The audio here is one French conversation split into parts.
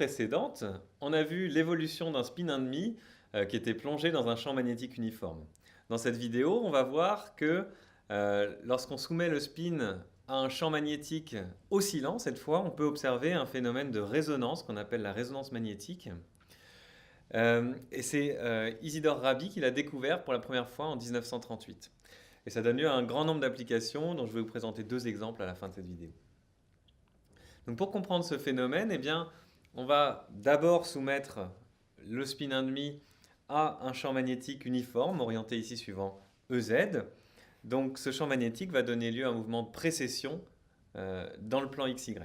précédente, on a vu l'évolution d'un spin 1,5 qui était plongé dans un champ magnétique uniforme. Dans cette vidéo, on va voir que lorsqu'on soumet le spin à un champ magnétique oscillant, cette fois, on peut observer un phénomène de résonance qu'on appelle la résonance magnétique. Et c'est Isidore Rabi qui l'a découvert pour la première fois en 1938. Et ça donne lieu à un grand nombre d'applications dont je vais vous présenter 2 exemples à la fin de cette vidéo. Donc pour comprendre ce phénomène, eh bien, on va d'abord soumettre le spin 1,5 à un champ magnétique uniforme, orienté ici suivant EZ. Donc ce champ magnétique va donner lieu à un mouvement de précession dans le plan XY.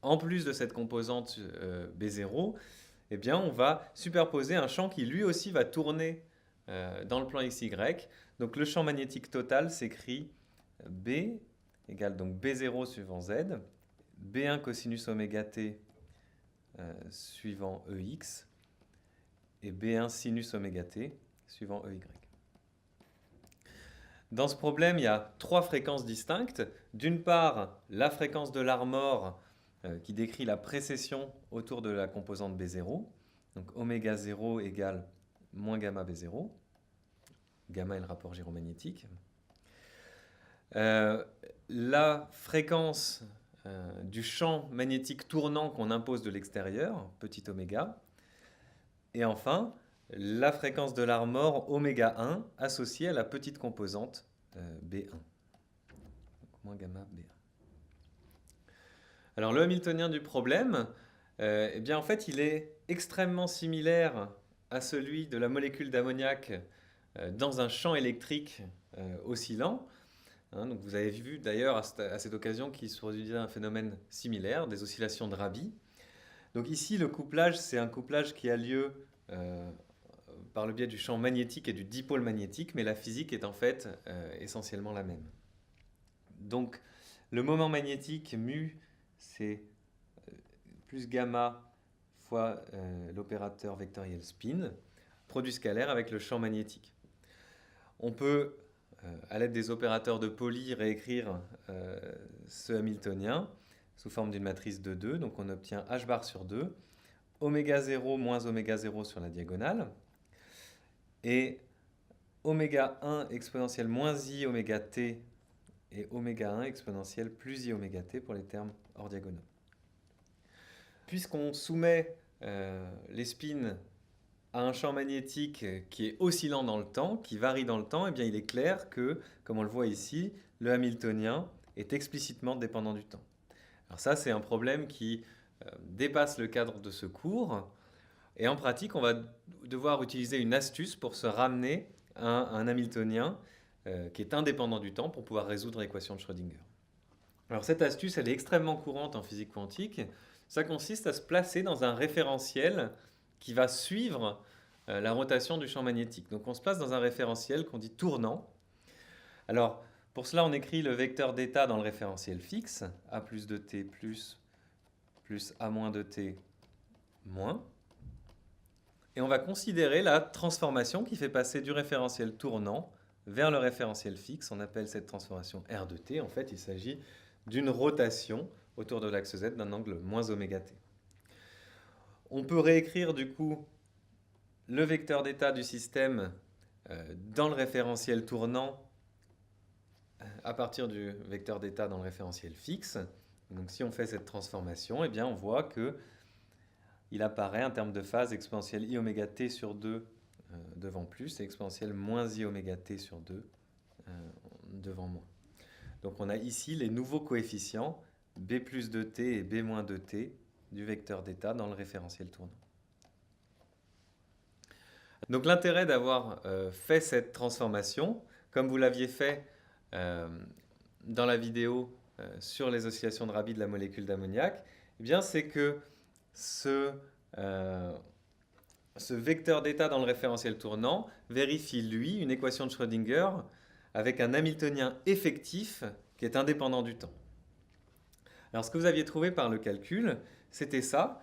En plus de cette composante B0, eh bien, on va superposer un champ qui lui aussi va tourner dans le plan XY. Donc le champ magnétique total s'écrit B égale donc B0 suivant Z, B1 cosinus oméga t suivant EX, et B1 sinus oméga t suivant EY. Dans ce problème, il y a 3 fréquences distinctes. D'une part, la fréquence de l'armor qui décrit la précession autour de la composante B0. Donc oméga 0 égale moins gamma B0. Gamma est le rapport gyromagnétique. La fréquence du champ magnétique tournant qu'on impose de l'extérieur, petit oméga. Et enfin, la fréquence de l'armor oméga 1 associée à la petite composante B1. Donc, moins gamma B1. Alors le Hamiltonien du problème, eh bien, en fait, il est extrêmement similaire à celui de la molécule d'ammoniac dans un champ électrique oscillant. Donc vous avez vu d'ailleurs à cette occasion qu'il se produisait un phénomène similaire, des oscillations de Rabi. Donc ici, le couplage, c'est un couplage qui a lieu par le biais du champ magnétique et du dipôle magnétique, mais la physique est en fait essentiellement la même. Donc le moment magnétique mu, c'est plus gamma fois l'opérateur vectoriel spin, produit scalaire avec le champ magnétique. On peut, à l'aide des opérateurs de Pauli, réécrire ce Hamiltonien sous forme d'une matrice de 2. Donc on obtient h bar sur 2, oméga 0 moins oméga 0 sur la diagonale, et oméga 1 exponentielle moins i oméga t et oméga 1 exponentielle plus i oméga t pour les termes hors diagonaux. Puisqu'on soumet les spins à un champ magnétique qui est oscillant dans le temps, qui varie dans le temps, eh bien il est clair que, comme on le voit ici, le Hamiltonien est explicitement dépendant du temps. Alors ça, c'est un problème qui dépasse le cadre de ce cours. Et en pratique, on va devoir utiliser une astuce pour se ramener à un Hamiltonien qui est indépendant du temps pour pouvoir résoudre l'équation de Schrödinger. Alors cette astuce, elle est extrêmement courante en physique quantique. Ça consiste à se placer dans un référentiel qui va suivre la rotation du champ magnétique. Donc on se place dans un référentiel qu'on dit tournant. Alors pour cela, on écrit le vecteur d'état dans le référentiel fixe, a plus de t plus a moins de t moins. Et on va considérer la transformation qui fait passer du référentiel tournant vers le référentiel fixe. On appelle cette transformation R de t. En fait, il s'agit d'une rotation autour de l'axe Z d'un angle moins oméga t. On peut réécrire du coup le vecteur d'état du système dans le référentiel tournant à partir du vecteur d'état dans le référentiel fixe. Donc si on fait cette transformation, eh bien on voit que il apparaît en termes de phase exponentielle i oméga t sur 2 devant plus et exponentielle moins i oméga t sur 2 devant moins. Donc on a ici les nouveaux coefficients b plus de t et b moins de t du vecteur d'état dans le référentiel tournant. Donc l'intérêt d'avoir fait cette transformation, comme vous l'aviez fait dans la vidéo sur les oscillations de Rabi de la molécule d'ammoniac, eh bien c'est que ce vecteur d'état dans le référentiel tournant vérifie, lui, une équation de Schrödinger avec un Hamiltonien effectif qui est indépendant du temps. Alors ce que vous aviez trouvé par le calcul, c'était ça.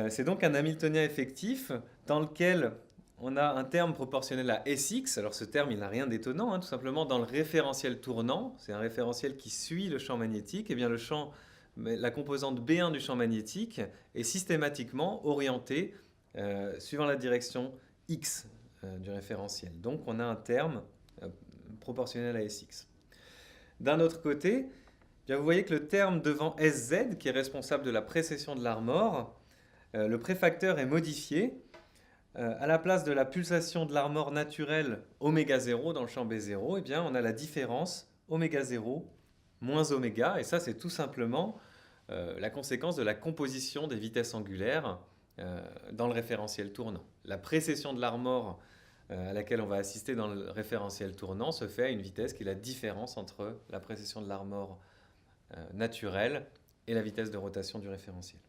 C'est donc un Hamiltonien effectif dans lequel on a un terme proportionnel à Sx. Alors ce terme, il n'a rien d'étonnant, hein, tout simplement dans le référentiel tournant. C'est un référentiel qui suit le champ magnétique. Et bien le champ mais la composante B1 du champ magnétique est systématiquement orientée suivant la direction X du référentiel. Donc on a un terme proportionnel à Sx. D'un autre côté, bien, vous voyez que le terme devant Sz, qui est responsable de la précession de l'armor, le préfacteur est modifié. À la place de la pulsation de l'armor naturelle oméga 0 dans le champ B0, eh bien, on a la différence oméga 0 moins oméga, et ça c'est tout simplement la conséquence de la composition des vitesses angulaires dans le référentiel tournant. La précession de l'armor à laquelle on va assister dans le référentiel tournant se fait à une vitesse qui est la différence entre la précession de l'armor naturelle et la vitesse de rotation du référentiel.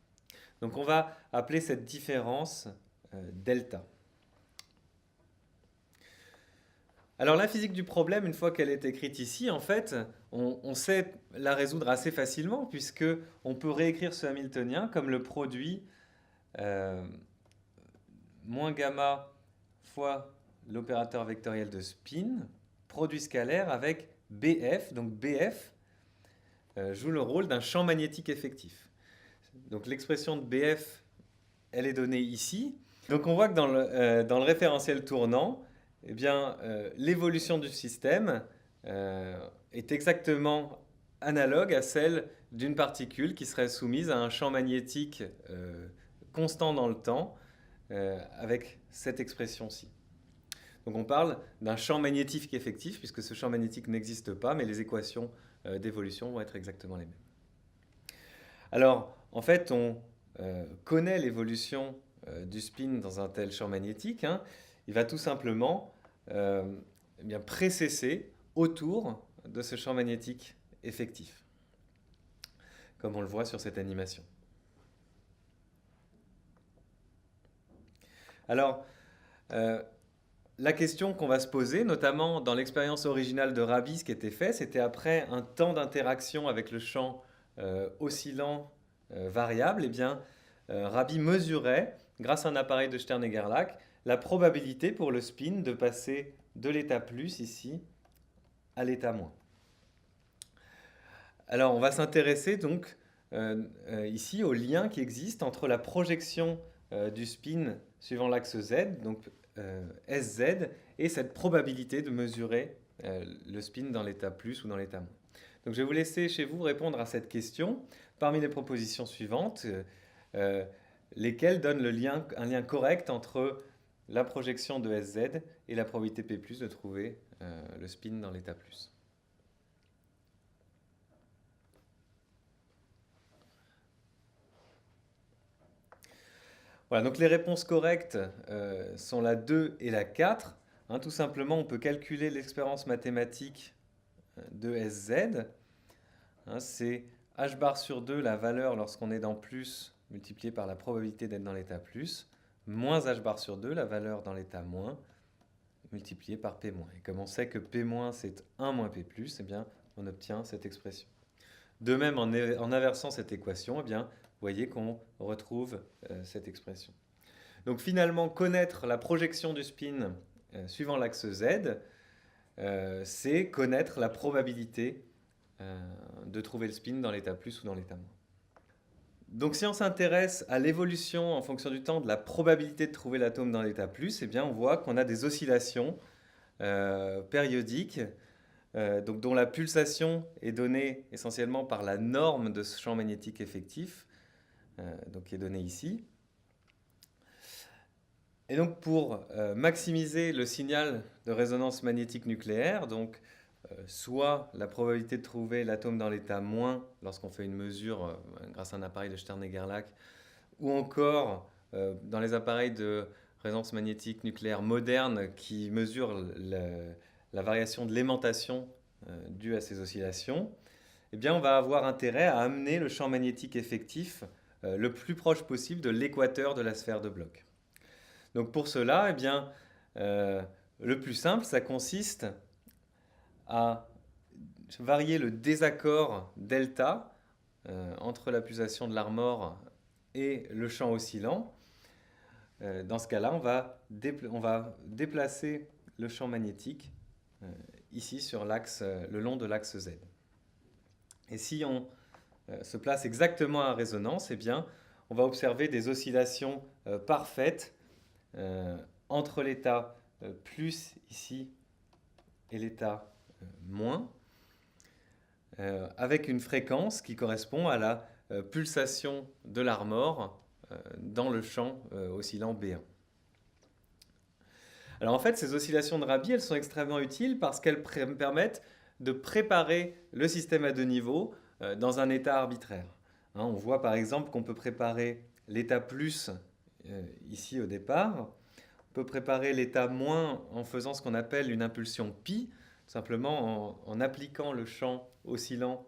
Donc on va appeler cette différence delta. Alors la physique du problème, une fois qu'elle est écrite ici, en fait, on sait la résoudre assez facilement, puisque on peut réécrire ce Hamiltonien comme le produit moins gamma fois l'opérateur vectoriel de spin, produit scalaire avec BF. Donc BF joue le rôle d'un champ magnétique effectif. Donc l'expression de BF, elle est donnée ici. Donc on voit que dans le référentiel tournant, eh bien, l'évolution du système est exactement analogue à celle d'une particule qui serait soumise à un champ magnétique constant dans le temps avec cette expression-ci. Donc on parle d'un champ magnétique effectif, puisque ce champ magnétique n'existe pas, mais les équations d'évolution vont être exactement les mêmes. Alors, en fait, on connaît l'évolution du spin dans un tel champ magnétique. Hein. Il va tout simplement eh bien, précesser autour de ce champ magnétique effectif, comme on le voit sur cette animation. Alors, la question qu'on va se poser, notamment dans l'expérience originale de Rabi, ce qui était fait, c'était après un temps d'interaction avec le champ oscillant variable, eh bien, Rabi mesurait, grâce à un appareil de Stern-Gerlach, la probabilité pour le spin de passer de l'état plus ici à l'état moins. Alors, on va s'intéresser donc ici au lien qui existe entre la projection du spin suivant l'axe Z, donc Sz, et cette probabilité de mesurer le spin dans l'état plus ou dans l'état moins. Donc je vais vous laisser chez vous répondre à cette question parmi les propositions suivantes, lesquelles donnent un lien correct entre la projection de Sz et la probabilité P+, de trouver le spin dans l'état plus. Voilà, donc les réponses correctes sont la 2 et la 4. Hein, tout simplement, on peut calculer l'expérience mathématique de Sz. Hein, c'est h bar sur 2, la valeur lorsqu'on est dans plus, multipliée par la probabilité d'être dans l'état plus, moins h bar sur 2, la valeur dans l'état moins, multipliée par P-. Et comme on sait que P- c'est 1 moins P+, eh bien, on obtient cette expression. De même, en inversant cette équation, eh bien, vous voyez qu'on retrouve cette expression. Donc finalement, connaître la projection du spin suivant l'axe Z, c'est connaître la probabilité de trouver le spin dans l'état plus ou dans l'état moins. Donc si on s'intéresse à l'évolution en fonction du temps de la probabilité de trouver l'atome dans l'état plus, eh bien, on voit qu'on a des oscillations périodiques donc, dont la pulsation est donnée essentiellement par la norme de ce champ magnétique effectif, donc qui est donnée ici. Et donc pour maximiser le signal de résonance magnétique nucléaire, donc soit la probabilité de trouver l'atome dans l'état moins lorsqu'on fait une mesure grâce à un appareil de Stern-Gerlach, ou encore dans les appareils de résonance magnétique nucléaire moderne qui mesurent la variation de l'aimantation due à ces oscillations, eh bien, on va avoir intérêt à amener le champ magnétique effectif le plus proche possible de l'équateur de la sphère de Bloch. Donc pour cela, eh bien, le plus simple, ça consiste à varier le désaccord delta entre la pulsation de l'armor et le champ oscillant. Dans ce cas-là, on va déplacer le champ magnétique ici sur l'axe, le long de l'axe Z. Et si on se place exactement à résonance, eh bien, on va observer des oscillations parfaites entre l'état plus ici et l'état moins, avec une fréquence qui correspond à la pulsation de l'armor dans le champ oscillant B1. Alors en fait, ces oscillations de Rabi, elles sont extrêmement utiles parce qu'elles permettent de préparer le système à deux niveaux dans un état arbitraire. Hein, on voit par exemple qu'on peut préparer l'état plus ici au départ. On peut préparer l'état moins en faisant ce qu'on appelle une impulsion pi, simplement en appliquant le champ oscillant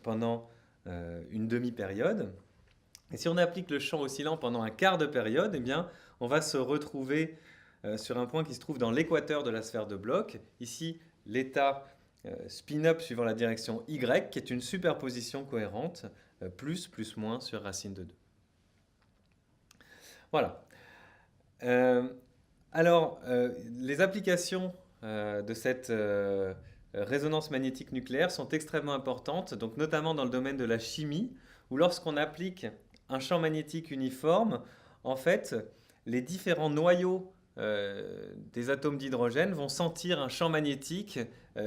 pendant une demi-période. Et si on applique le champ oscillant pendant un quart de période, eh bien, on va se retrouver sur un point qui se trouve dans l'équateur de la sphère de Bloch. Ici, l'état spin-up suivant la direction Y, qui est une superposition cohérente, plus, plus, moins sur racine de 2. Voilà. Alors, les applications de cette résonance magnétique nucléaire sont extrêmement importantes, donc notamment dans le domaine de la chimie, où lorsqu'on applique un champ magnétique uniforme, en fait, les différents noyaux des atomes d'hydrogène vont sentir un champ magnétique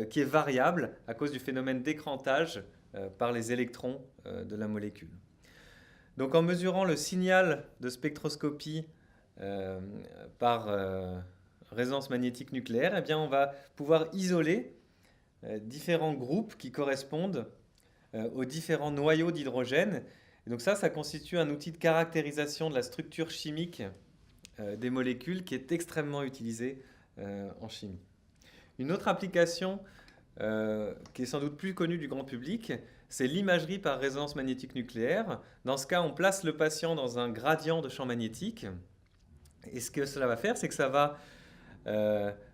qui est variable à cause du phénomène d'écrantage par les électrons de la molécule. Donc en mesurant le signal de spectroscopie par résonance magnétique nucléaire, eh bien, on va pouvoir isoler différents groupes qui correspondent aux différents noyaux d'hydrogène. Et donc ça constitue un outil de caractérisation de la structure chimique des molécules qui est extrêmement utilisé en chimie. Une autre application qui est sans doute plus connue du grand public, c'est l'imagerie par résonance magnétique nucléaire. Dans ce cas, on place le patient dans un gradient de champ magnétique. Et ce que cela va faire, c'est que ça va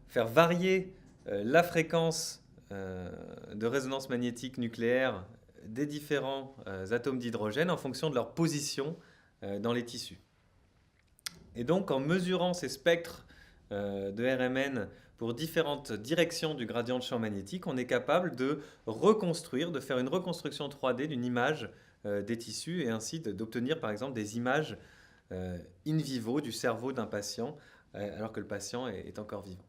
faire varier la fréquence de résonance magnétique nucléaire des différents atomes d'hydrogène en fonction de leur position dans les tissus. Et donc, en mesurant ces spectres de RMN pour différentes directions du gradient de champ magnétique, on est capable de reconstruire, de faire une reconstruction 3D d'une image des tissus et ainsi d'obtenir par exemple des images in vivo du cerveau d'un patient alors que le patient est encore vivant.